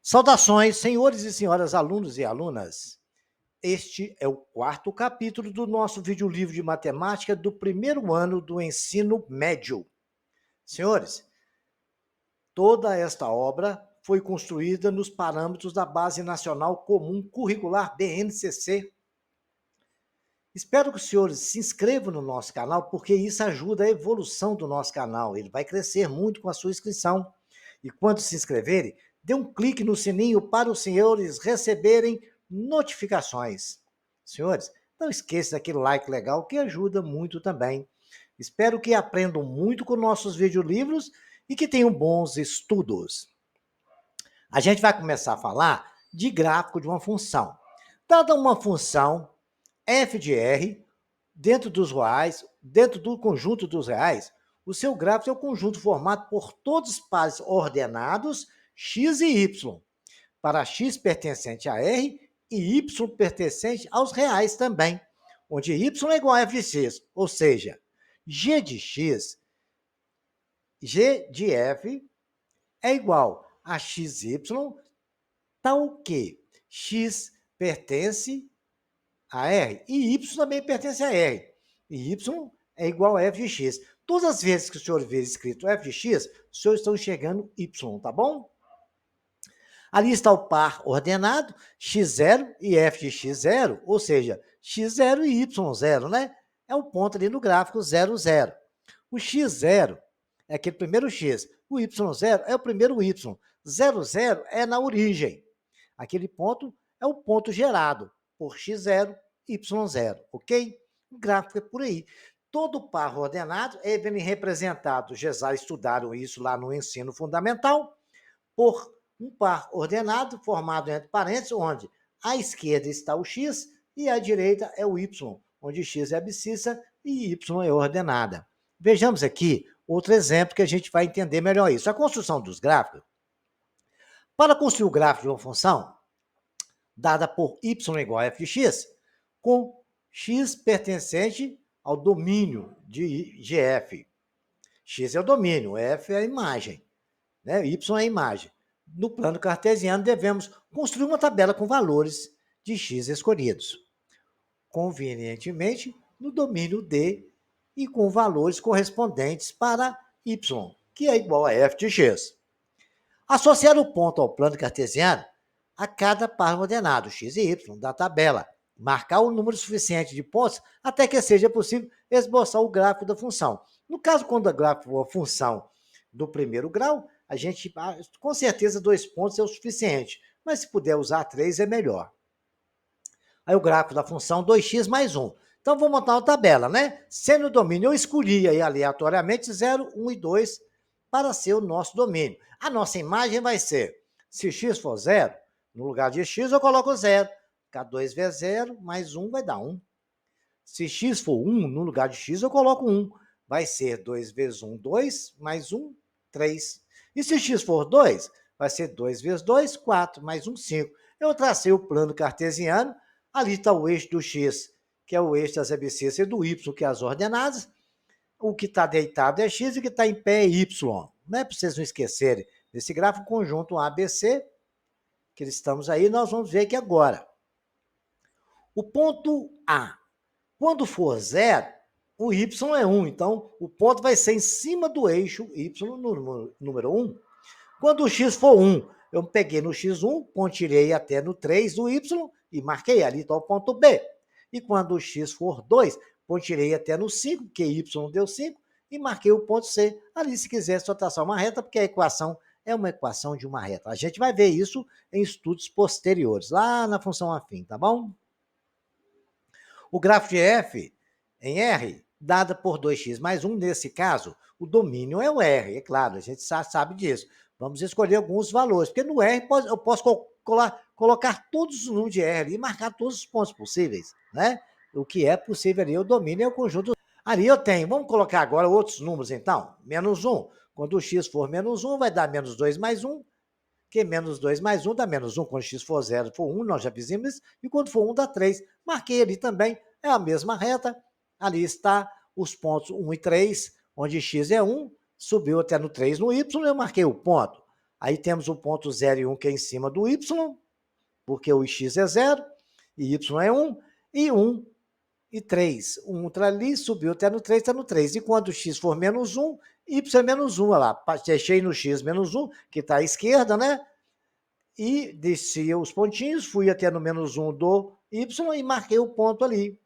Saudações, senhores e senhoras alunos e alunas. Este é o quarto capítulo do nosso videolivro de matemática do primeiro ano do ensino médio. Senhores, toda esta obra foi construída nos parâmetros da Base Nacional Comum Curricular, BNCC. Espero que os senhores se inscrevam no nosso canal, porque isso ajuda a evolução do nosso canal. Ele vai crescer muito com a sua inscrição. E quando se inscreverem, dê um clique no sininho para os senhores receberem notificações. Senhores, não esqueça daquele like legal que ajuda muito também. Espero que aprendam muito com nossos videolivros e que tenham bons estudos. A gente vai começar a falar de gráfico de uma função. Dada uma função f de r, dentro dos reais, dentro do conjunto dos reais, o seu gráfico é o conjunto formado por todos os pares ordenados x e y, para x pertencente a r e y pertencente aos reais também, onde y é igual a f de x, ou seja, g de x, g de f é igual a xy, tal que x pertence a R, e Y também pertence a R. E Y é igual a f de x. Todas as vezes que o senhor ver escrito f de x, os senhores estão enxergando Y, tá bom? Ali está o par ordenado, x0 e f de x0, ou seja, x0 e y0, né? É o ponto ali no gráfico 0, 0. O x0 é aquele primeiro x, o y0 é o primeiro y, 0, 0 é na origem. Aquele ponto é o ponto gerado por x0, y0, ok? O gráfico é por aí. Todo par ordenado é representado, já estudaram isso lá no ensino fundamental, por um par ordenado formado entre parênteses, onde à esquerda está o x e à direita é o y, onde x é abscissa e y é ordenada. Vejamos aqui outro exemplo que a gente vai entender melhor isso. A construção dos gráficos. Para construir o gráfico de uma função, dada por y igual a f de x, com x pertencente ao domínio de f. X é o domínio, f é a imagem, né? Y é a imagem. No plano cartesiano, devemos construir uma tabela com valores de x escolhidos, convenientemente no domínio D e com valores correspondentes para y, que é igual a f de x. Associar o ponto ao plano cartesiano a cada par ordenado, x e y, da tabela. Marcar o número suficiente de pontos até que seja possível esboçar o gráfico da função. No caso, quando o gráfico for a função do primeiro grau, a gente, com certeza, 2 pontos é o suficiente, mas se puder usar 3 é melhor. Aí o gráfico da função 2x mais 1. Então, vou montar uma tabela, né? Sendo o domínio, eu escolhi aí aleatoriamente 0, 1 e 2 para ser o nosso domínio. A nossa imagem vai ser, se x for 0, no lugar de x eu coloco 0. Ficar 2 vezes 0, mais 1 vai dar 1. Se x for 1, no lugar de x eu coloco 1. Vai ser 2 vezes 1, 2, mais 1, 3. E se x for 2, vai ser 2 vezes 2, 4, mais 1, 5. Eu tracei o plano cartesiano, ali está o eixo do x, que é o eixo das abscissas, e do y, que é as ordenadas. O que está deitado é x e o que está em pé é y. Não é para vocês não esquecerem desse gráfico conjunto ABC, que estamos aí, nós vamos ver aqui agora. O ponto A, quando for 0, o y é 1, então o ponto vai ser em cima do eixo y no número 1. Quando o x for 1, eu peguei no x1, pontilhei até no 3 do y e marquei, ali está o ponto B. E quando o x for 2, pontilhei até no 5, que y deu 5, e marquei o ponto C. Ali, se quiser, só traçar uma reta, porque a equação é uma equação de uma reta. A gente vai ver isso em estudos posteriores, lá na função afim, tá bom? O gráfico de f em R, dada por 2x mais 1, nesse caso, o domínio é o R, é claro, a gente sabe disso. Vamos escolher alguns valores, porque no R eu posso colocar todos os números de R e marcar todos os pontos possíveis, né? O que é possível ali, o domínio é o conjunto. Ali eu tenho, vamos colocar agora outros números então, menos 1. Quando o x for menos 1, vai dar menos 2 mais 1, que menos 2 mais 1 dá menos 1. Quando x for 0, for 1, nós já fizemos isso, e quando for 1 dá 3. Marquei ali também, é a mesma reta, ali está os pontos 1 e 3, onde x é 1, subiu até no 3 no y, eu marquei o ponto. Aí temos o ponto 0 e 1, que é em cima do y, porque o x é 0, e y é 1, e 1 e 3. 1 está ali, subiu até no 3, está no 3. E quando o x for menos 1, y é menos 1, olha lá. Deixei no x menos 1, que está à esquerda, né? E desci os pontinhos, fui até no menos 1 do y e marquei o ponto ali.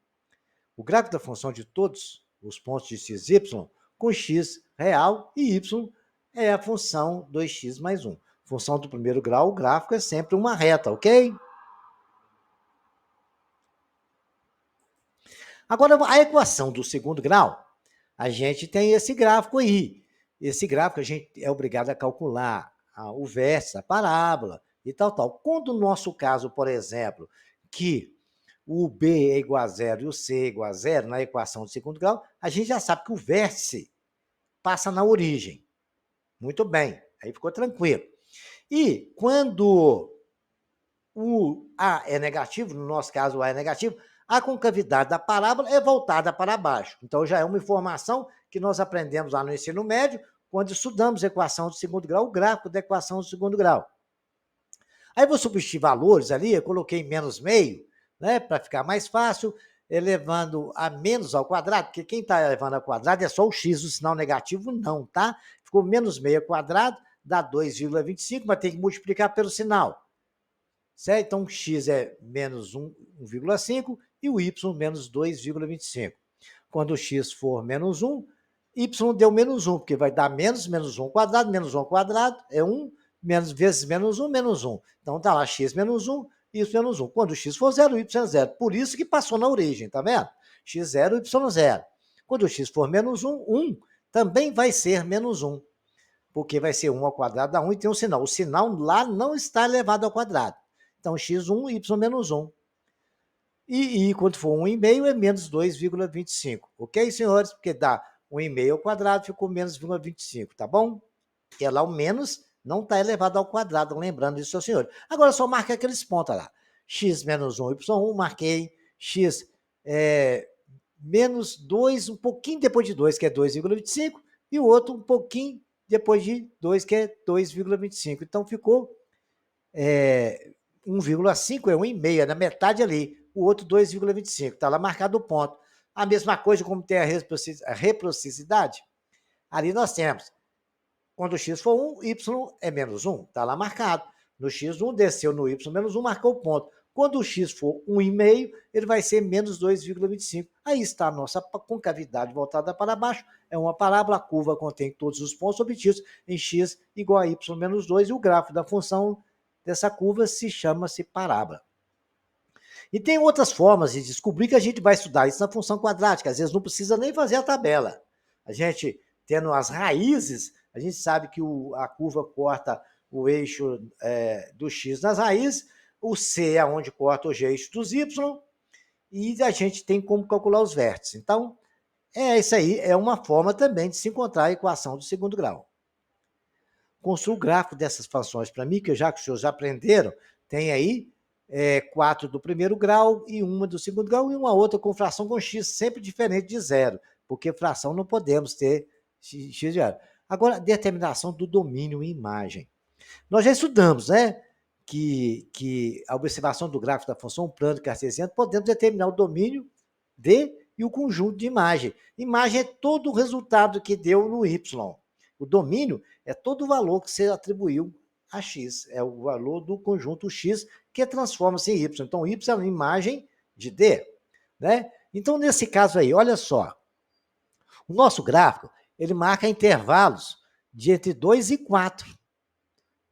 O gráfico da função de todos os pontos de x e y, com x real e y é a função 2x mais 1. Função do primeiro grau, o gráfico é sempre uma reta, ok? Agora, a equação do segundo grau, a gente tem esse gráfico aí. Esse gráfico a gente é obrigado a calcular o vértice da parábola e tal, tal. Quando no nosso caso, por exemplo, que o B é igual a zero e o C é igual a zero na equação do segundo grau, a gente já sabe que o vértice passa na origem. Muito bem, aí ficou tranquilo. E quando o A é negativo, no nosso caso o A é negativo, a concavidade da parábola é voltada para baixo. Então, já é uma informação que nós aprendemos lá no ensino médio, quando estudamos a equação do segundo grau, o gráfico da equação do segundo grau. Aí vou substituir valores ali, eu coloquei menos meio, né, para ficar mais fácil, elevando a menos ao quadrado, porque quem está elevando ao quadrado é só o x, o sinal negativo não, tá? Ficou menos meio ao quadrado, dá 2,25, mas tem que multiplicar pelo sinal. Certo? Então, x é menos 1,5 e o y menos 2,25. Quando o x for menos 1, y deu menos 1, porque vai dar menos 1 ao quadrado é 1, menos vezes menos 1, menos 1. Então, está lá x menos 1, y menos 1. Quando o x for 0, o y é 0. Por isso que passou na origem, tá vendo? x0, y0. Quando o x for menos 1, 1 também vai ser menos 1, porque vai ser 1 ao quadrado dá 1 e tem um sinal. O sinal lá não está elevado ao quadrado. Então, x1, y menos 1. E quando for 1,5 é menos 2,25. Ok, senhores? Porque dá 1,5 ao quadrado, ficou menos 1,25, tá bom? E lá o menos não está elevado ao quadrado, lembrando isso, senhores. Agora só marca aqueles pontos lá. X menos 1, y1, marquei. X menos 2, um pouquinho depois de 2, que é 2,25, e o outro um pouquinho depois de 2, que é 2,25. Então, ficou 1,5 é 1,5, é na metade ali. O outro 2,25, está lá marcado o ponto. A mesma coisa como tem a reciprocidade, ali nós temos, quando o x for 1, y é menos 1, está lá marcado. No x1 desceu no y menos 1, marcou o ponto. Quando o x for 1,5, ele vai ser menos 2,25. Aí está a nossa concavidade voltada para baixo. É uma parábola, a curva contém todos os pontos obtidos em x igual a y menos 2, e o gráfico da função dessa curva chama-se parábola. E tem outras formas de descobrir que a gente vai estudar isso na função quadrática. Às vezes não precisa nem fazer a tabela. A gente, tendo as raízes, a gente sabe que a curva corta o eixo do x nas raízes, o C é onde corta o eixo dos y, e a gente tem como calcular os vértices. Então, isso aí é uma forma também de se encontrar a equação do segundo grau. Construa o gráfico dessas funções para mim, que já que os senhores já aprenderam, tem aí 4 do primeiro grau e uma do segundo grau, e uma outra com fração com x sempre diferente de zero, porque fração não podemos ter x de zero. Agora, determinação do domínio em imagem. Nós já estudamos, né, que a observação do gráfico da função plano cartesiano, podemos determinar o domínio D e o conjunto de imagem. Imagem é todo o resultado que deu no y. O domínio é todo o valor que você atribuiu a x, é o valor do conjunto x que transforma-se em y. Então, y é uma imagem de D, né? Então, nesse caso aí, olha só, o nosso gráfico, ele marca intervalos de entre 2 e 4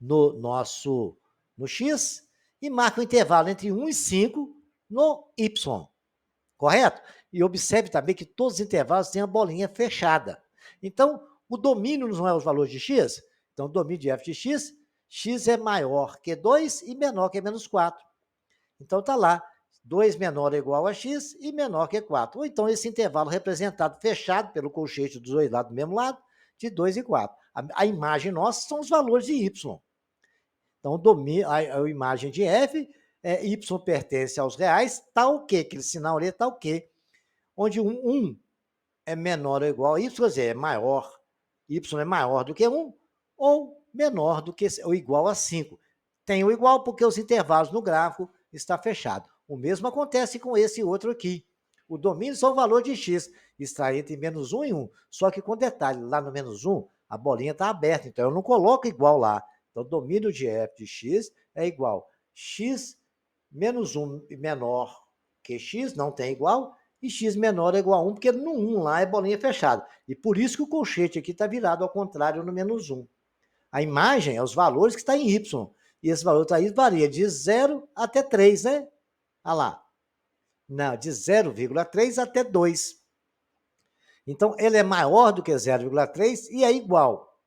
no x, e marca o intervalo entre 1 e 5 no y, correto? E observe também que todos os intervalos têm a bolinha fechada. Então, o domínio não é os valores de x, então o domínio de f de x, x é maior que 2 e menor que menos 4. Então, está lá, 2 menor ou igual a x e menor que 4. Ou então, esse intervalo representado, fechado pelo colchete dos dois lados do mesmo lado, de 2 e 4. A imagem nossa são os valores de y. Então, a imagem de f, y pertence aos reais, tal que, aquele sinal ali é tal que, onde 1 é menor ou igual a y, quer dizer, é maior, y é maior do que 1, ou menor do que ou igual a 5. Tem o igual porque os intervalos no gráfico estão fechados. O mesmo acontece com esse outro aqui. O domínio só o valor de x, está entre menos 1 e 1. Só que com detalhe, lá no menos 1, a bolinha está aberta, então eu não coloco igual lá. Então, o domínio de f de x é igual x menos 1 menor que x, não tem igual, e x menor é igual a 1, porque no 1 lá é bolinha fechada. E por isso que o colchete aqui está virado ao contrário no menos 1. A imagem é os valores que está em y. E esse valor está aí varia de 0 até 3, né? Olha lá. Não, de 0,3 até 2. Então, ele é maior do que 0,3 e é igual.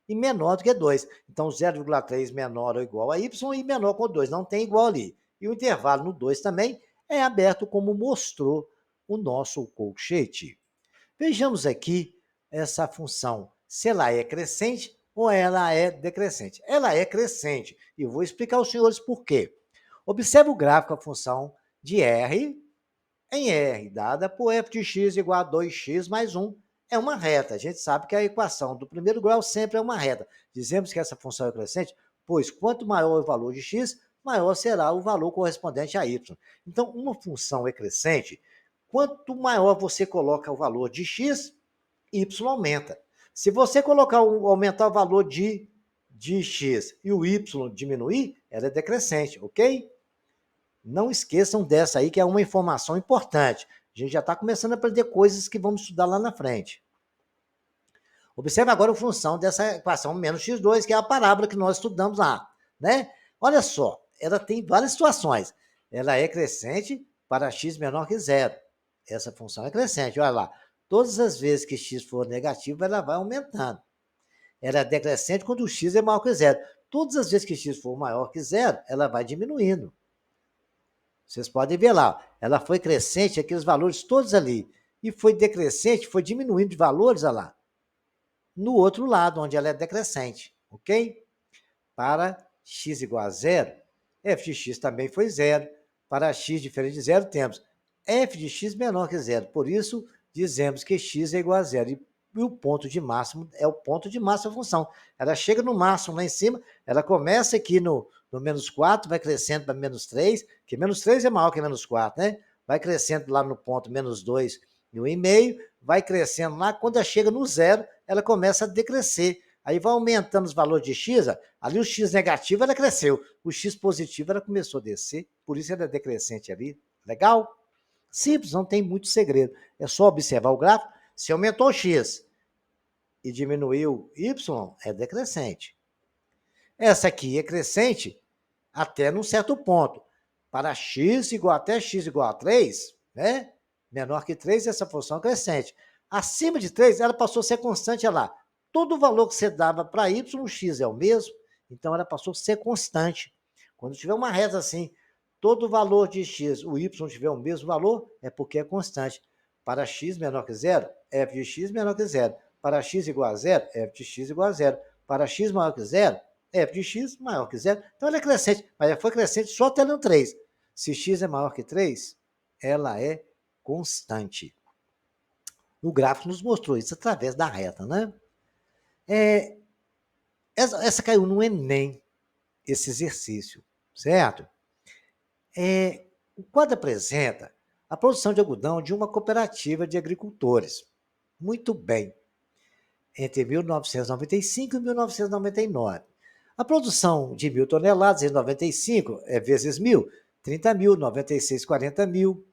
E menor do que 2. Então, 0,3 menor ou igual a y e menor com 2. Não tem igual ali. E o intervalo no 2 também é aberto, como mostrou o nosso colchete. Vejamos aqui essa função, se ela é crescente ou ela é decrescente. Ela é crescente, e eu vou explicar aos senhores por quê. Observe o gráfico da função de R em R, dada por f de x igual a 2x mais 1. É uma reta. A gente sabe que a equação do primeiro grau sempre é uma reta. Dizemos que essa função é crescente, pois quanto maior o valor de x, maior será o valor correspondente a y. Então, uma função é crescente, quanto maior você coloca o valor de x, y aumenta. Se você aumentar o valor de x e o y diminuir, ela é decrescente, ok? Não esqueçam dessa aí, que é uma informação importante. A gente já está começando a aprender coisas que vamos estudar lá na frente. Observe agora a função dessa equação menos x2, que é a parábola que nós estudamos lá, né? Olha só, ela tem várias situações. Ela é crescente para x menor que zero. Essa função é crescente, olha lá. Todas as vezes que x for negativo, ela vai aumentando. Ela é decrescente quando o x é maior que zero. Todas as vezes que x for maior que zero, ela vai diminuindo. Vocês podem ver lá, ela foi crescente, aqueles valores todos ali, e foi decrescente, foi diminuindo de valores, olha lá, no outro lado, onde ela é decrescente, ok? Para x igual a zero, f de x também foi zero. Para x diferente de zero, temos f de x menor que zero. Por isso, dizemos que x é igual a zero. E o ponto de máximo é o ponto de máximo da função. Ela chega no máximo lá em cima, ela começa aqui no menos 4, vai crescendo para menos 3, que menos 3 é maior que menos 4, né? Vai crescendo lá no ponto menos 2 e 1,5, vai crescendo lá, quando ela chega no zero, ela começa a decrescer. Aí vai aumentando os valores de x, ali o x negativo ela cresceu, o x positivo ela começou a descer, por isso ela é decrescente ali. Legal? Simples, não tem muito segredo. É só observar o gráfico. Se aumentou o x e diminuiu y, é decrescente. Essa aqui é crescente até num certo ponto. Para x igual até x igual a 3, né? Menor que 3, essa função é crescente. Acima de 3, ela passou a ser constante, olha lá. Todo o valor que você dava para y, o x é o mesmo, então ela passou a ser constante. Quando tiver uma reta assim, todo o valor de x, o y tiver o mesmo valor, é porque é constante. Para x menor que zero, f de x menor que zero. Para x igual a zero, f de x igual a zero. Para x maior que zero, f de x maior que zero. Então ela é crescente, mas ela foi crescente só até no 3. Se x é maior que 3, ela é constante. O gráfico nos mostrou isso através da reta, né? Essa caiu no Enem, esse exercício, certo? O quadro apresenta a produção de algodão de uma cooperativa de agricultores. Muito bem. Entre 1995 e 1999. A produção de 1.000 toneladas em 95 é vezes 1.000, 30 mil, 96, 40 mil,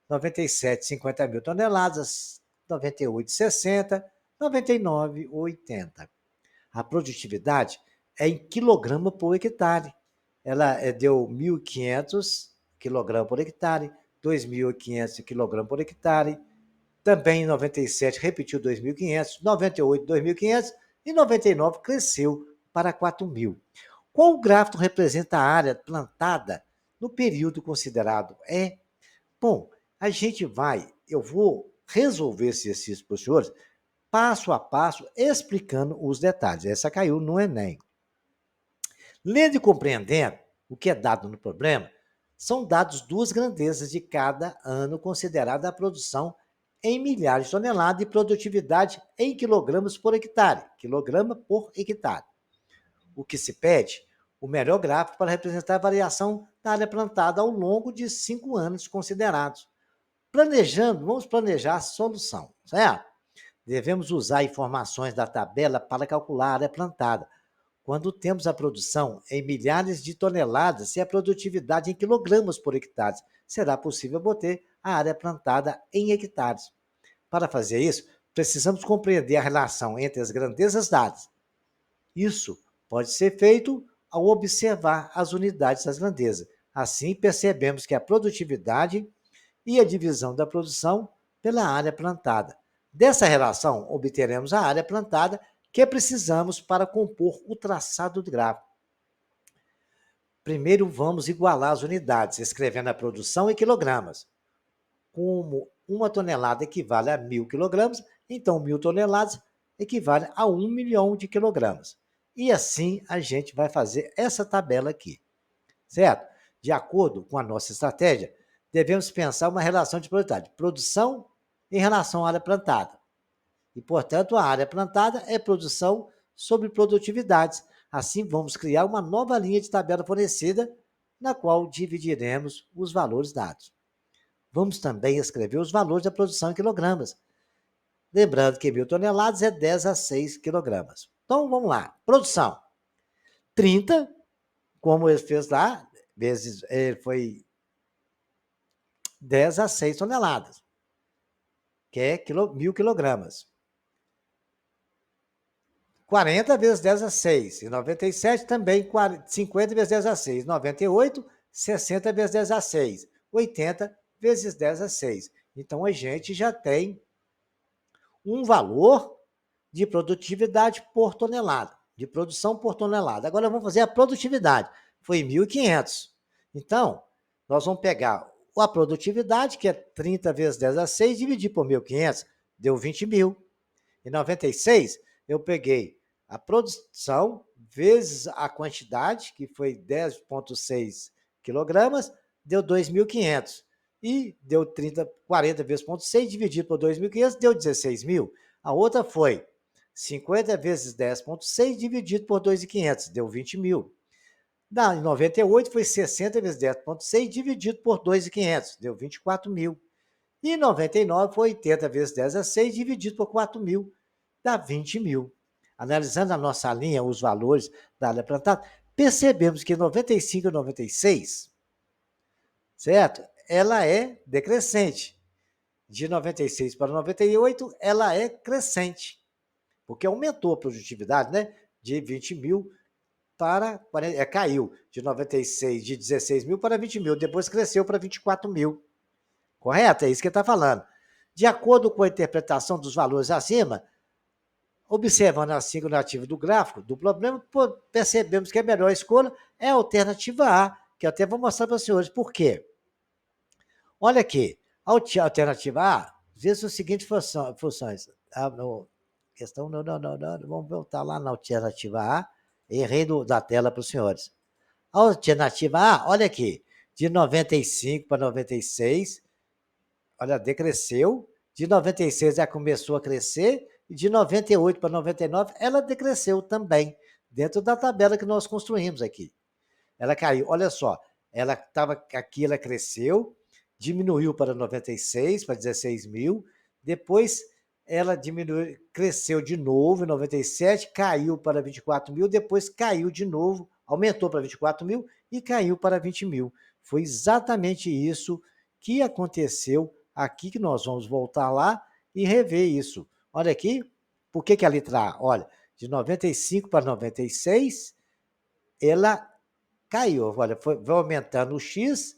97, 50 mil toneladas, 98, 60, 99, 80. A produtividade é em quilograma por hectare. Ela deu 1.500 kg por hectare, 2.500 kg por hectare, também em 97 repetiu 2.500, 98, 2.500 e 99 cresceu para 4.000. Qual gráfico representa a área plantada no período considerado? Bom, eu vou resolver esse exercício para os senhores, passo a passo, explicando os detalhes. Essa caiu no Enem. Lendo e compreendendo o que é dado no problema, são dados duas grandezas de cada ano considerada a produção em milhares de toneladas e produtividade em quilogramas por hectare. Quilograma por hectare. o que se pede? O melhor gráfico para representar a variação da área plantada ao longo de 5 anos considerados. Vamos planejar a solução, certo? Devemos usar informações da tabela para calcular a área plantada. Quando temos a produção em milhares de toneladas e a produtividade em quilogramas por hectare, será possível obter a área plantada em hectares. Para fazer isso, precisamos compreender a relação entre as grandezas dadas. Isso pode ser feito ao observar as unidades das grandezas. Assim, percebemos que a produtividade e a divisão da produção pela área plantada. Dessa relação, obteremos a área plantada que precisamos para compor o traçado do gráfico. Primeiro, vamos igualar as unidades, escrevendo a produção em quilogramas. Como 1 tonelada equivale a 1.000 quilogramas, então 1.000 toneladas equivale a 1 milhão de quilogramas. E assim a gente vai fazer essa tabela aqui, certo? De acordo com a nossa estratégia, devemos pensar uma relação de produtividade. Produção em relação à área plantada. E, portanto, a área plantada é produção sobre produtividades. Assim, vamos criar uma nova linha de tabela fornecida, na qual dividiremos os valores dados. Vamos também escrever os valores da produção em quilogramas. Lembrando que 1.000 toneladas é 10 a 6 quilogramas. Então, vamos lá. Produção. 30, como ele fez lá, vezes foi 10 a 6 toneladas, que é 1.000 quilogramas. 40 vezes 10 a 6. E 97 também 50 vezes 10 a 6. 98, 60 vezes 10 a 6. 80 vezes 10 a 6. Então, a gente já tem um valor de produtividade por tonelada, de produção por tonelada. Agora, vamos fazer a produtividade. Foi 1.500. Então, nós vamos pegar a produtividade, que é 30 vezes 10 a 6, dividir por 1.500, deu 20.000. Em 96, eu peguei a produção vezes a quantidade, que foi 10,6 quilogramas, deu 2.500. E deu 40 vezes 0,6 dividido por 2.500, deu 16.000. A outra foi 50 vezes 10,6 dividido por 2.500, deu 20.000. Em 98 foi 60 vezes 10,6 dividido por 2.500, deu 24.000. E em 99 foi 80 vezes 10 a 6 dividido por 4.000, dá 20.000. Analisando a nossa linha, os valores da área plantada, percebemos que em 95 e 96, certo? Ela é decrescente. De 96 para 98, ela é crescente, porque aumentou a produtividade, né? De 20.000 para... caiu de 96, de 16.000 para 20.000, depois cresceu para 24.000. Correto? É isso que ele está falando. De acordo com a interpretação dos valores acima, observando a significativa do gráfico do problema, percebemos que a melhor escolha é a alternativa A, que eu até vou mostrar para os senhores por quê. Olha aqui, a alternativa A diz as seguintes funções. Vamos voltar lá na alternativa A. Errei da tela para os senhores. A alternativa A, olha aqui, de 95 para 96, olha, decresceu. De 96 já começou a crescer, e de 98 para 99 ela decresceu também, dentro da tabela que nós construímos aqui. Ela caiu, olha só, ela estava aqui, ela cresceu, diminuiu para 96, para 16.000, depois ela diminuiu, cresceu de novo em 97, caiu para 24.000, depois caiu de novo, aumentou para 24.000 e caiu para 20.000. Foi exatamente isso que aconteceu aqui, que nós vamos voltar lá e rever isso. Olha aqui, por que a letra A? Olha, de 95 para 96, ela caiu, olha, foi aumentando o X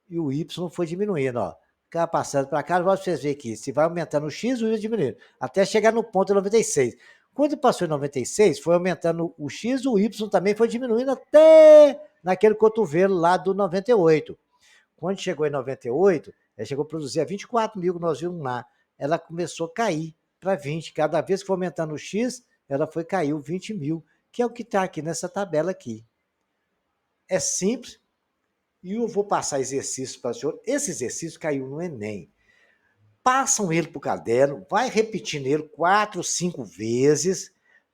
e o Y foi diminuindo, ó. Ficar passando para cá, vocês verem aqui, se vai aumentando o X, o Y diminuindo, até chegar no ponto 96. Quando passou em 96, foi aumentando o X, o Y também foi diminuindo até naquele cotovelo lá do 98. Quando chegou em 98, ela chegou a produzir a 24.000, que nós vimos lá. Ela começou a cair para 20. Cada vez que foi aumentando o X, ela caiu 20.000, que é o que está aqui nessa tabela aqui. É simples, e eu vou passar exercício para o senhor. Esse exercício caiu no Enem. Passam ele para o caderno, vai repetindo ele 4, 5 vezes,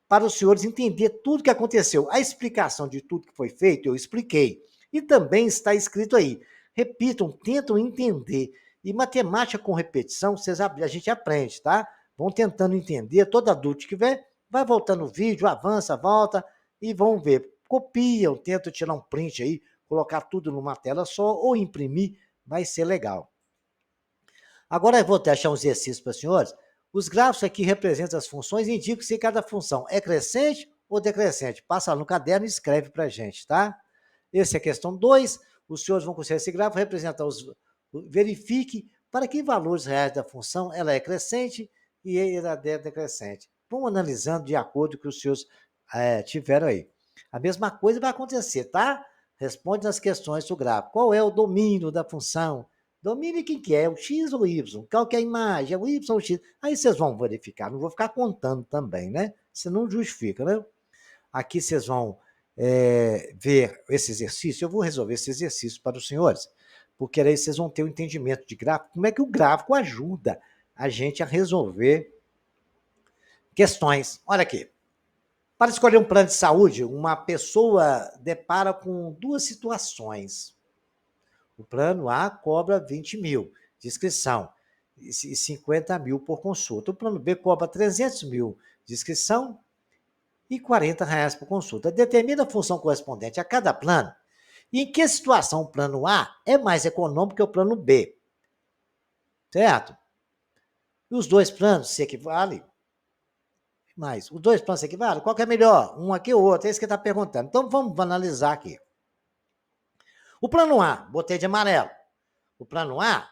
para os senhores entender tudo que aconteceu. A explicação de tudo que foi feito, eu expliquei. E também está escrito aí. Repitam, tentam entender. E matemática com repetição, a gente aprende, tá? Vão tentando entender, toda dúvida que tiver, vai voltando o vídeo, avança, volta, e vão ver. Copiam, tentam tirar um print aí, colocar tudo numa tela só, ou imprimir, vai ser legal. Agora eu vou deixar um exercício para os senhores. Os gráficos aqui representam as funções e indicam se cada função é crescente ou decrescente. Passa lá no caderno e escreve para a gente, tá? Essa é a questão 2. Os senhores vão considerar esse gráfico representar os... Verifique para que valores reais da função ela é crescente e ela é decrescente. Vão analisando de acordo com o que os senhores tiveram aí. A mesma coisa vai acontecer, tá? Responde nas questões do gráfico. Qual é o domínio da função? Domínio quem que é? O X ou o Y? Qual que é a imagem? É o Y ou o X? Aí vocês vão verificar. Não vou ficar contando também, né? Você não justifica, né? Aqui vocês vão ver esse exercício. Eu vou resolver esse exercício para os senhores, porque aí vocês vão ter um entendimento de gráfico. Como é que o gráfico ajuda a gente a resolver questões? Olha aqui. Para escolher um plano de saúde, uma pessoa depara com duas situações. O plano A cobra 20 mil de inscrição e 50 mil por consulta. O plano B cobra 300 mil de inscrição e R$ 40 por consulta. Determina a função correspondente a cada plano e em que situação o plano A é mais econômico que o plano B. Certo? E os dois planos se equivalem? Mas os dois planos se equivalem? Qual que é melhor? Um aqui ou outro? É isso que ele está perguntando. Então vamos analisar aqui. O plano A, botei de amarelo. O plano A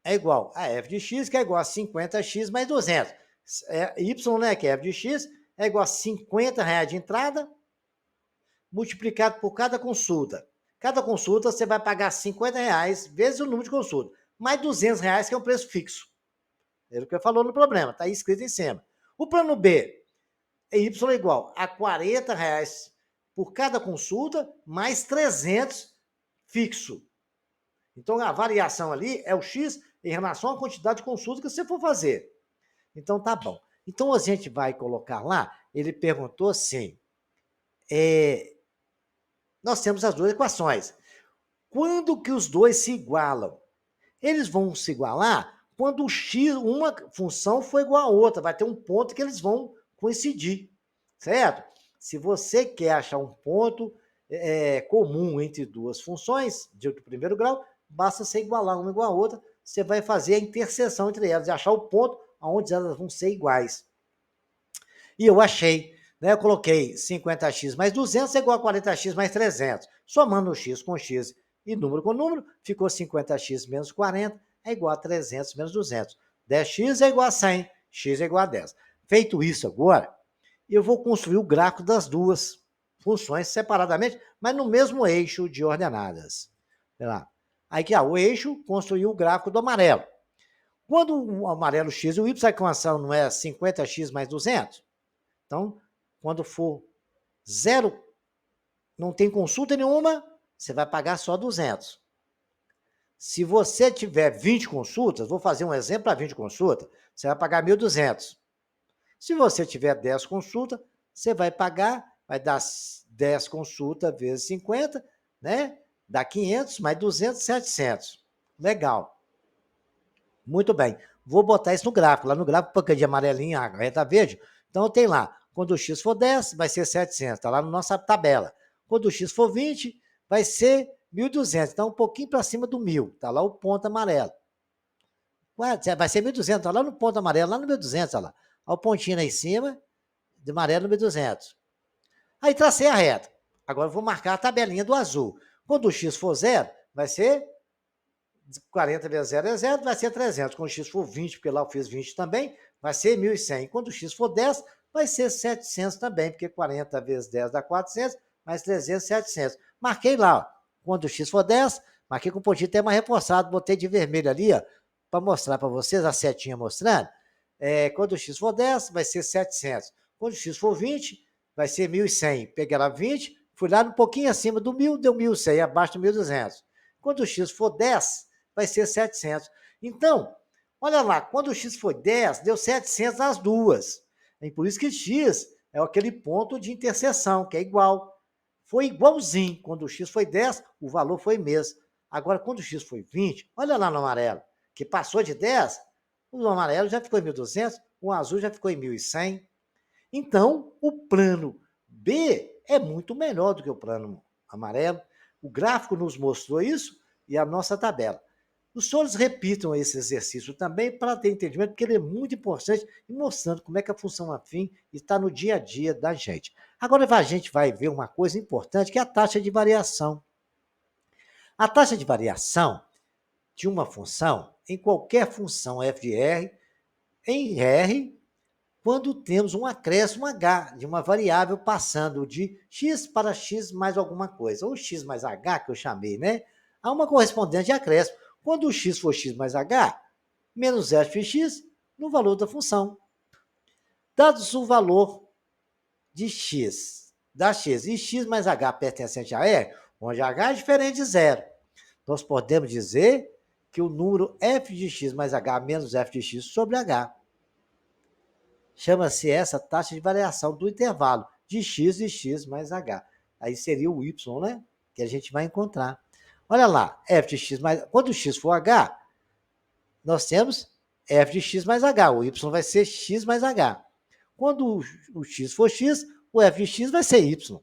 é igual a f de x, que é igual a 50x mais 200. Y, né, que é f de x, é igual a R$50 de entrada, multiplicado por cada consulta. Cada consulta você vai pagar R$50 vezes o número de consulta, mais R$200, que é um preço fixo. É o que eu falou no problema, está aí escrito em cima. O plano B é y igual a R$40 por cada consulta, mais 300 fixo. Então, a variação ali é o x em relação à quantidade de consultas que você for fazer. Então, tá bom. Então, a gente vai colocar lá, ele perguntou assim, nós temos as duas equações. Quando que os dois se igualam? Eles vão se igualar quando o x, uma função for igual a outra. Vai ter um ponto que eles vão coincidir, certo? Se você quer achar um ponto comum entre duas funções de primeiro grau, basta você igualar uma igual a outra, você vai fazer a interseção entre elas e achar o ponto onde elas vão ser iguais. E eu achei, né? Eu coloquei 50x mais 200 é igual a 40x mais 300. Somando o x com x e número com número, ficou 50x menos 40 é igual a 300 menos 200. 10x é igual a 100, x é igual a 10. Feito isso agora, eu vou construir o gráfico das duas funções separadamente, mas no mesmo eixo de ordenadas. Sei lá. Aí que o eixo construiu o gráfico do amarelo. Quando o amarelo x e o y, a equação não é 50x mais 200? Então, quando for zero, não tem consulta nenhuma, você vai pagar só 200. Se você tiver 20 consultas, vou fazer um exemplo para 20 consultas, você vai pagar 1.200. Se você tiver 10 consultas, você vai pagar, vai dar 10 consultas vezes 50, né? Dá 500, mais 200, 700. Legal. Muito bem. Vou botar isso no gráfico. Lá no gráfico, porque de amarelinho, a reta verde. Então, tem lá. Quando o x for 10, vai ser 700. Está lá na nossa tabela. Quando o x for 20, vai ser 1.200. Então, um pouquinho para cima do 1.000. Está lá o ponto amarelo. Ué, vai ser 1.200. Está lá no ponto amarelo, lá no 1.200. Olha lá. Olha o pontinho aí em cima, de amarelo no 1.200. Aí tracei a reta. Agora eu vou marcar a tabelinha do azul. Quando o x for 0, vai ser 40 vezes 0 é 0, vai ser 300. Quando o x for 20, porque lá eu fiz 20 também, vai ser 1.100. Quando o x for 10, vai ser 700 também, porque 40 vezes 10 dá 400, mais 300, 700. Marquei lá, ó. Quando o x for 10, marquei com um pontinho até mais reforçado, botei de vermelho ali, ó, para mostrar para vocês, a setinha mostrando. Quando o x for 10, vai ser 700. Quando o x for 20, vai ser 1.100. Peguei lá 20, fui lá um pouquinho acima do 1.000, deu 1.100, abaixo do 1.200. Quando o x for 10, vai ser 700. Então, olha lá, quando o x for 10, deu 700 nas duas. É por isso que x é aquele ponto de interseção, que é igual. Foi igualzinho. Quando o x foi 10, o valor foi mesmo. Agora, quando o x foi 20, olha lá no amarelo, que passou de 10, o amarelo já ficou em 1.200, o azul já ficou em 1.100. Então, o plano B é muito melhor do que o plano amarelo. O gráfico nos mostrou isso e a nossa tabela. Os senhores repitam esse exercício também para ter entendimento, porque ele é muito importante e mostrando como é que a função afim está no dia a dia da gente. Agora a gente vai ver uma coisa importante, que é a taxa de variação. A taxa de variação de uma função, em qualquer função f de R, em R, quando temos um acréscimo h de uma variável passando de x para x mais alguma coisa, ou x mais h, que eu chamei, né? Há uma correspondente de acréscimo. Quando o x for x mais h, menos f de x no valor da função. Dados o valor de x, da x, e x mais h pertencente a R, onde h é diferente de zero, nós podemos dizer que o número f de x mais h menos f de x sobre h chama-se essa taxa de variação do intervalo de x e x mais h. Aí seria o y, né? Que a gente vai encontrar. Olha lá, f de x mais... Quando o x for h, nós temos f de x mais h. O y vai ser x mais h. Quando o x for x, o f de x vai ser y.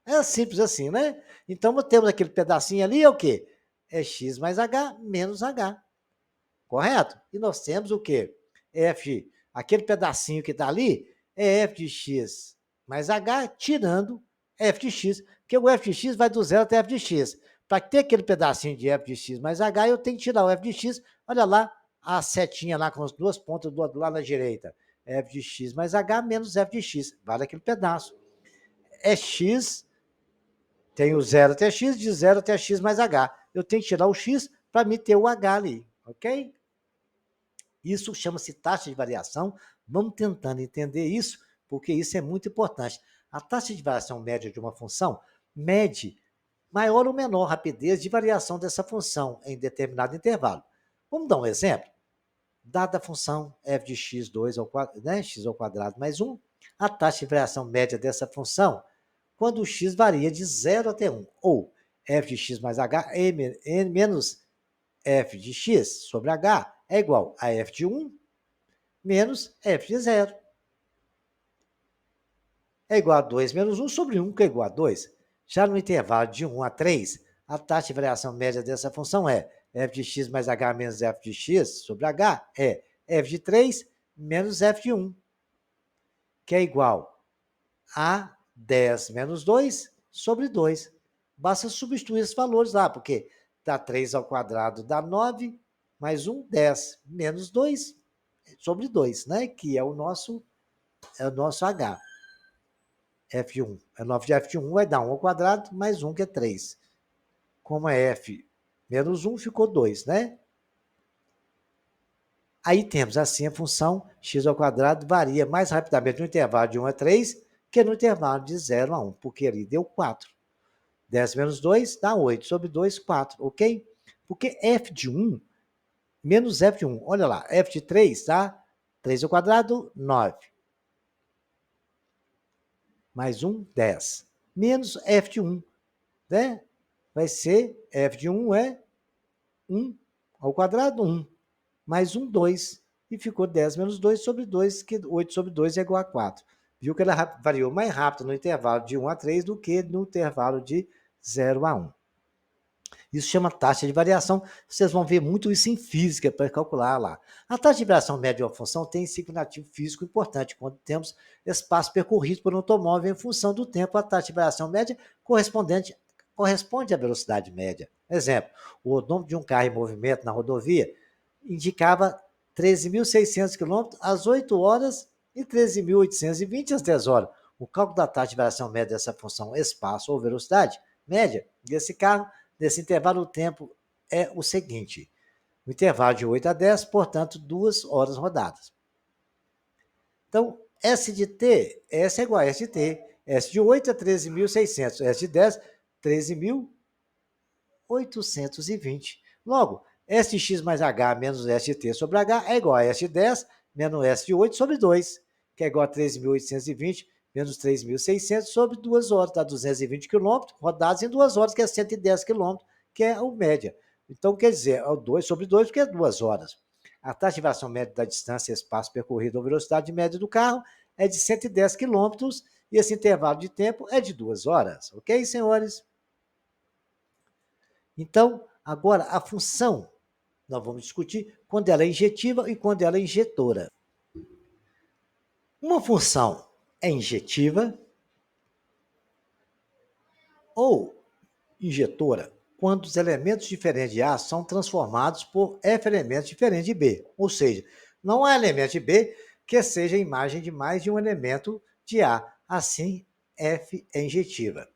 É simples assim, né? Então, temos aquele pedacinho ali, é o quê? É x mais h menos h. Correto? E nós temos o quê? F, aquele pedacinho que está ali, é f de x mais h, tirando f de x, porque o f de x vai do zero até f de x. Para ter aquele pedacinho de f de x mais h, eu tenho que tirar o f de x. Olha lá, a setinha lá com as duas pontas do lado da direita. F de x mais h menos f de x. Vale aquele pedaço. É x, tem o zero até x, de zero até x mais h. Eu tenho que tirar o x para me ter o h ali, ok? Isso chama-se taxa de variação. Vamos tentando entender isso, porque isso é muito importante. A taxa de variação média de uma função mede maior ou menor rapidez de variação dessa função em determinado intervalo. Vamos dar um exemplo? Dada a função f de x2 ao quadrado, né, x ao quadrado mais 1, a taxa de variação média dessa função, quando o x varia de 0 até 1, ou f de x mais h menos f de x sobre h é igual a f de 1 menos f de 0. É igual a 2 menos 1 sobre 1, que é igual a 2. Já no intervalo de 1 a 3, a taxa de variação média dessa função é f de x mais h menos f de x sobre h é f de 3 menos f de 1, que é igual a 10 menos 2 sobre 2. Basta substituir esses valores lá, porque dá 3 ao quadrado dá 9, mais 1, 10, menos 2 sobre 2, né? Que é o nosso H. F1. É 9 de F de 1 vai dar 1 ao quadrado, mais 1, que é 3. Como é F menos 1, ficou 2, né? Aí temos assim a função x ao quadrado varia mais rapidamente no intervalo de 1 a 3 que no intervalo de 0 a 1, porque ali deu 4. 10 menos 2 dá 8, sobre 2, 4, ok? Porque f de 1 menos f de 1, olha lá, f de 3 dá 3 ao quadrado, 9. Mais 1, 10. Menos f de 1, né? Vai ser, f de 1 é 1 ao quadrado, 1. Mais 1, 2. E ficou 10 menos 2 sobre 2, que 8 sobre 2 é igual a 4. Viu que ela variou mais rápido no intervalo de 1 a 3 do que no intervalo de 0 a 1. Isso chama taxa de variação. Vocês vão ver muito isso em física para calcular lá. A taxa de variação média de uma função tem significativo físico importante. Quando temos espaço percorrido por um automóvel em função do tempo, a taxa de variação média corresponde à velocidade média. Exemplo, o odômetro de um carro em movimento na rodovia indicava 13.600 km às 8 horas e 13.820 às 10 horas. O cálculo da taxa de variação média dessa função espaço ou velocidade média desse carro, nesse intervalo, o tempo é o seguinte: o intervalo de 8 a 10, portanto, 2 horas rodadas. Então, S de T, S é igual a S de T. S de 8 é 13.600, S de 10, 13.820. Logo, S de x mais h menos S de T sobre h é igual a S de 10 menos S de 8 sobre 2, que é igual a 13.820 menos 3.600 sobre 2 horas, dá 220 quilômetros, rodados em 2 horas, que é 110 quilômetros, que é o média. Então, quer dizer, é o 2 sobre 2, porque é 2 horas. A taxa de variação média da distância e espaço percorrido ou velocidade média do carro é de 110 quilômetros e esse intervalo de tempo é de 2 horas. Ok, senhores? Então, agora, a função, nós vamos discutir quando ela é injetiva e quando ela é injetora. Uma função é injetiva ou injetora quando os elementos diferentes de A são transformados por F elementos diferentes de B. Ou seja, não há elemento de B que seja a imagem de mais de um elemento de A. Assim, F é injetiva.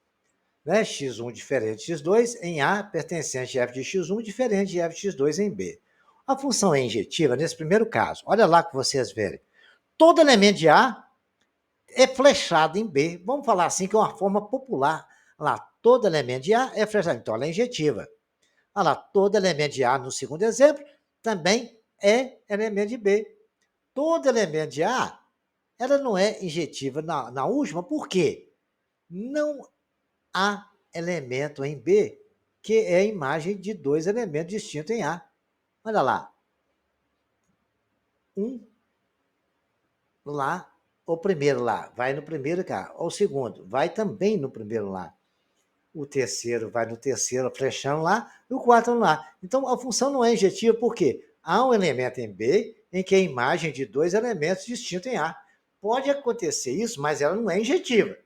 Né? X1 diferente de X2 em A, pertencente a F de X1 diferente de F de X2 em B. A função é injetiva nesse primeiro caso. Olha lá que vocês verem. Todo elemento de A é flechado em B. Vamos falar assim, que é uma forma popular. Lá, todo elemento de A é flechado. Então, ela é injetiva. Olha lá, todo elemento de A, no segundo exemplo, também é elemento de B. Todo elemento de A, ela não é injetiva na última, por quê? Não há elemento em B que é a imagem de dois elementos distintos em A. Olha lá. Um lá, o primeiro lá, vai no primeiro cá. O segundo, vai também no primeiro lá. O terceiro vai no terceiro, flechando lá, e o quarto lá. Então, a função não é injetiva, por quê? Há um elemento em B em que é a imagem de dois elementos distintos em A. Pode acontecer isso, mas ela não é injetiva,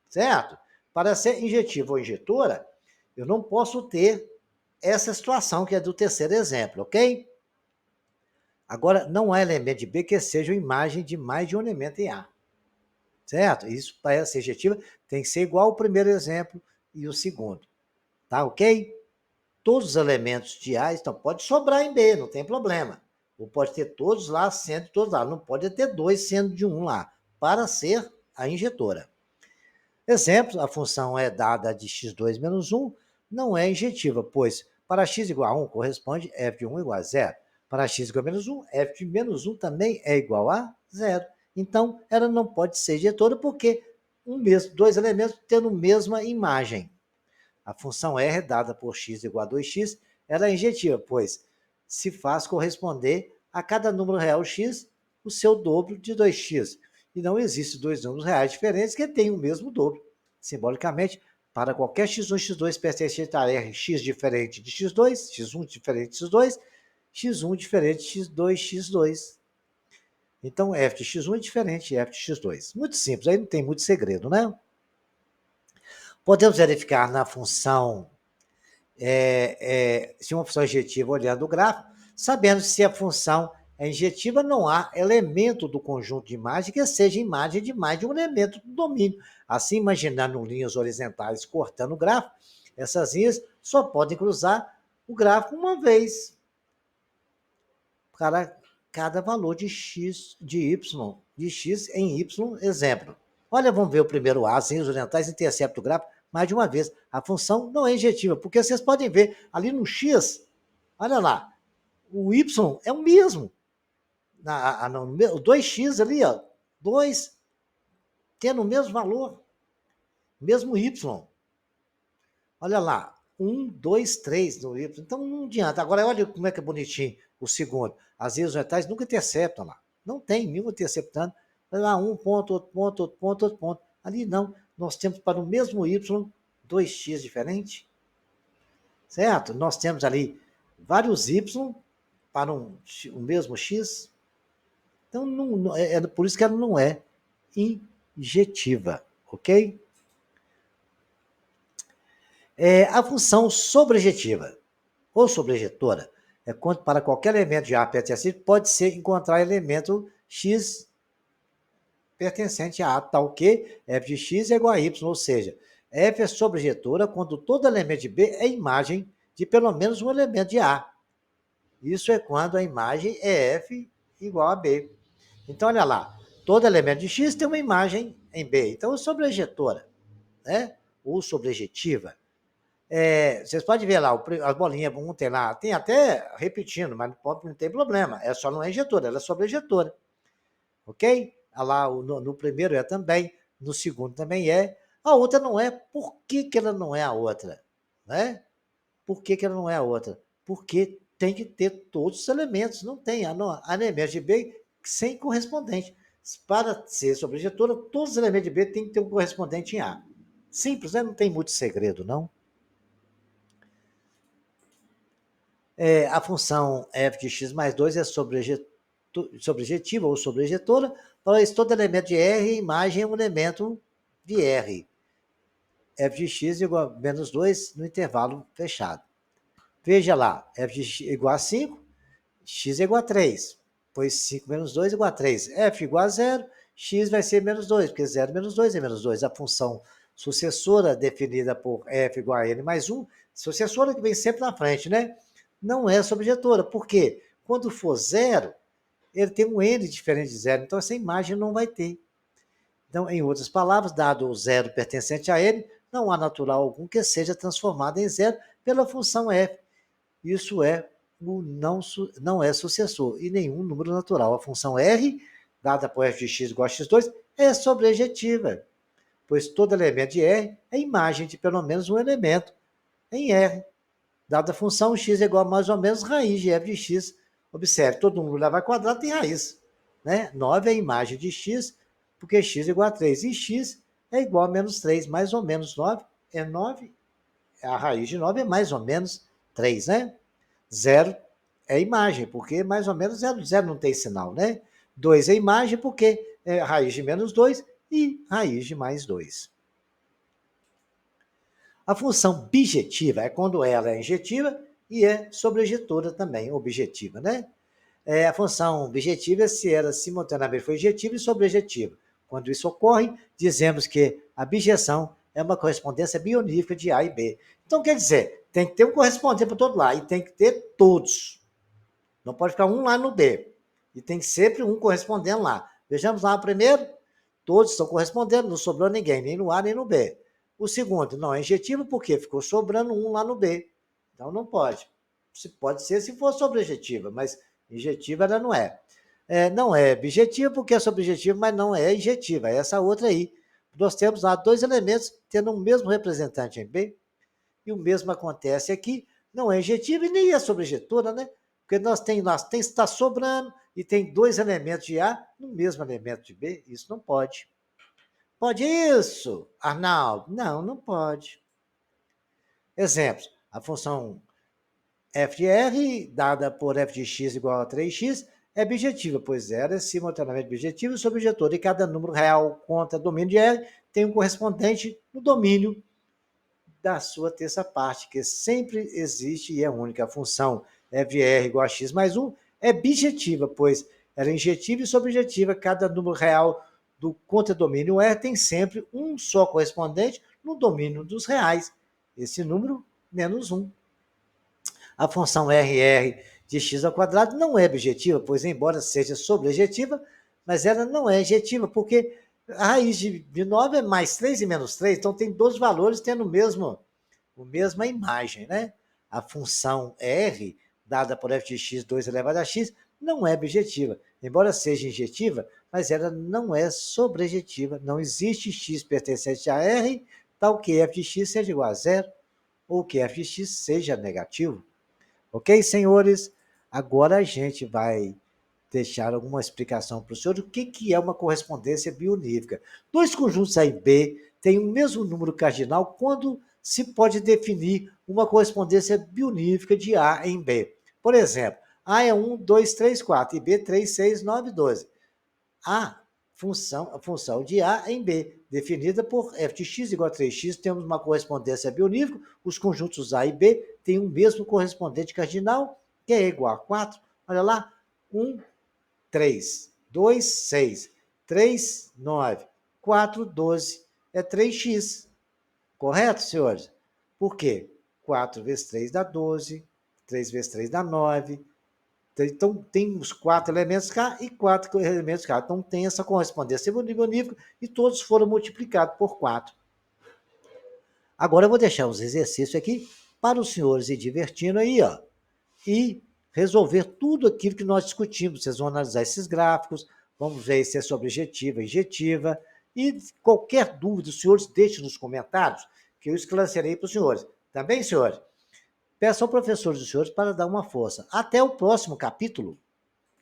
certo? Para ser injetiva ou injetora, eu não posso ter essa situação que é do terceiro exemplo, ok? Agora, não há elemento de B que seja uma imagem de mais de um elemento em A, certo? Isso, para ser injetiva, tem que ser igual ao primeiro exemplo e o segundo, tá ok? Todos os elementos de A, então pode sobrar em B, não tem problema. Ou pode ter todos lá sendo todos lá, não pode ter dois sendo de um lá, para ser a injetora. Exemplo, a função é dada de x2 menos 1, não é injetiva, pois para x igual a 1 corresponde f de 1 igual a 0. Para x igual a menos 1, f de menos 1 também é igual a 0. Então, ela não pode ser injetora porque dois elementos tendo a mesma imagem. A função R dada por x igual a 2x, ela é injetiva, pois se faz corresponder a cada número real x o seu dobro de 2x. E não existe dois números reais diferentes que tenham o mesmo dobro. Simbolicamente, para qualquer x1 e x2 pertencente a R, x diferente de x2, x1 diferente de x2, x1 diferente de x2, x2. Então, f de x1 é diferente de f de x2. Muito simples, aí não tem muito segredo, né? Podemos verificar na função, se uma função é injetiva olhando o gráfico, sabendo se a função é injetiva, não há elemento do conjunto de imagem que seja imagem de mais de um elemento do domínio. Assim, imaginando linhas horizontais cortando o gráfico, essas linhas só podem cruzar o gráfico uma vez para cada valor de x, de y, de x em y, exemplo. Olha, vamos ver o primeiro A, as linhas orientais interceptam o gráfico mais de uma vez. A função não é injetiva, porque vocês podem ver ali no x, olha lá, o y é o mesmo. O 2x ali, ó, 2 tendo o mesmo valor, mesmo y. Olha lá, 1, 2, 3 no y. Então não adianta. Agora, olha como é que é bonitinho o segundo. As linhas orientais nunca interceptam lá. Não tem nenhum interceptando. Olha lá, um ponto, outro ponto, outro ponto, outro ponto. Ali não. Nós temos para o mesmo y 2x diferente. Certo? Nós temos ali vários y para o mesmo x. Então, é por isso que ela não é injetiva, ok? A função sobrejetiva ou sobrejetora é quando para qualquer elemento de A pertencente pode ser encontrar elemento x pertencente a A, tal que f de x é igual a y, ou seja, f é sobrejetora quando todo elemento de B é imagem de pelo menos um elemento de A. Isso é quando a imagem é f igual a B. Então, olha lá, todo elemento de x tem uma imagem em B. Então, sobrejetora, né? Ou sobrejetiva. Vocês podem ver lá, as bolinhas, um tem lá, tem até repetindo, mas não tem problema. Ela só não é injetora, ela é sobrejetora. Ok? Lá no primeiro é também, no segundo também é. A outra não é. Por que ela não é a outra? Né? Por que ela não é a outra? Porque tem que ter todos os elementos. Não tem elementos de B sem correspondente. Para ser sobrejetora, todos os elementos de B têm que ter um correspondente em A. Simples, né? Não tem muito segredo, não. A função f de x mais 2 é sobrejetiva ou sobrejetora, para isso todo elemento de R, imagem é um elemento de R. F de x igual a menos 2 no intervalo fechado. Veja lá, f de x igual a 5, x é igual a 3, pois 5 menos 2 é igual a 3. F igual a 0, x vai ser menos 2, porque 0 menos 2 é menos 2. A função sucessora definida por f igual a n mais 1, sucessora que vem sempre na frente, né? Não é sobrejetora. Por quê? Quando for 0, ele tem um n diferente de 0, então essa imagem não vai ter. Então, em outras palavras, dado o zero pertencente a n, não há natural algum que seja transformado em zero pela função f. Isso é o não é sucessor e nenhum número natural. A função r, dada por f de x igual a x2, é sobrejetiva, pois todo elemento de R é imagem de pelo menos um elemento em R. Dada a função, x é igual a mais ou menos raiz de f de x. Observe, todo número leva ao quadrado tem raiz. Né? 9 é a imagem de x, porque x é igual a 3. E x é igual a menos 3. Mais ou menos 9 é 9. A raiz de 9 é mais ou menos 3, né? 0 é imagem, porque mais ou menos 0. 0 não tem sinal, né? 2 é imagem, porque é raiz de menos 2 e raiz de mais 2. A função bijetiva é quando ela é injetiva e é sobrejetora também, objetiva, né? A função bijetiva é se ela simultaneamente for injetiva e sobrejetiva. Quando isso ocorre, dizemos que a bijeção é uma correspondência bionífica de A e B. Então, quer dizer, tem que ter um correspondente para todo lado e tem que ter todos. Não pode ficar um lá no B. E tem sempre um correspondendo lá. Vejamos lá o primeiro, todos estão correspondendo, não sobrou ninguém, nem no A nem no B. O segundo não é injetivo porque ficou sobrando um lá no B. Então não pode. Pode ser se for sobrejetiva, mas injetiva ela não é. Não é bijetiva porque é sobrejetiva, mas não é injetiva. É essa outra aí. Nós temos lá dois elementos tendo o mesmo representante em B, e o mesmo acontece aqui. Não é injetiva e nem é sobrejetora, né? Porque está sobrando e tem dois elementos de A no mesmo elemento de B. Isso não pode. Pode isso, Arnaldo? Não, não pode. Exemplos. A função f de r, dada por f de x igual a 3x, é bijetiva, pois R é simultaneamente bijetivo e sobrejetor. E cada número real contra domínio de R tem um correspondente no domínio da sua terça parte, que sempre existe e é única. A função f de r igual a x mais 1 é bijetiva, pois ela é injetiva e sobrejetiva. Cada número real do contradomínio R tem sempre um só correspondente no domínio dos reais. Esse número, menos 1. A função RR de x ao quadrado não é bijetiva, pois embora seja sobrejetiva, mas ela não é injetiva, porque a raiz de 9 é mais 3 e menos 3, então tem dois valores tendo a mesma imagem, né? A função R, dada por f de x 2 elevado a x, não é bijetiva, embora seja injetiva, mas ela não é sobrejetiva. Não existe x pertencente a R, tal que f de x seja igual a zero, ou que f de x seja negativo. Ok, senhores? Agora a gente vai deixar alguma explicação para o senhor do que é uma correspondência bionífica. Dois conjuntos A e B têm o mesmo número cardinal quando se pode definir uma correspondência bionífica de A em B. Por exemplo, A é 1, 2, 3, 4 e B 3, 6, 9, 12. A função de A em B, definida por f de x igual a 3x, temos uma correspondência bionífica, os conjuntos A e B têm o mesmo correspondente cardinal, que é igual a 4. Olha lá, 1, 3, 2, 6, 3, 9, 4, 12. É 3x. Correto, senhores? Por quê? 4 vezes 3 dá 12, 3 vezes 3 dá 9. Então, tem os 4 elementos K e 4 elementos K. Então, tem essa correspondência bionífica e todos foram multiplicados por 4. Agora, eu vou deixar os exercícios aqui para os senhores ir divertindo aí, e resolver tudo aquilo que nós discutimos. Vocês vão analisar esses gráficos, Vamos ver se é sobre objetiva, injetiva. E qualquer dúvida, os senhores deixem nos comentários, que eu esclarecerei para os senhores. Tá bem, senhores? Peço ao professor dos senhores para dar uma força. Até o próximo capítulo.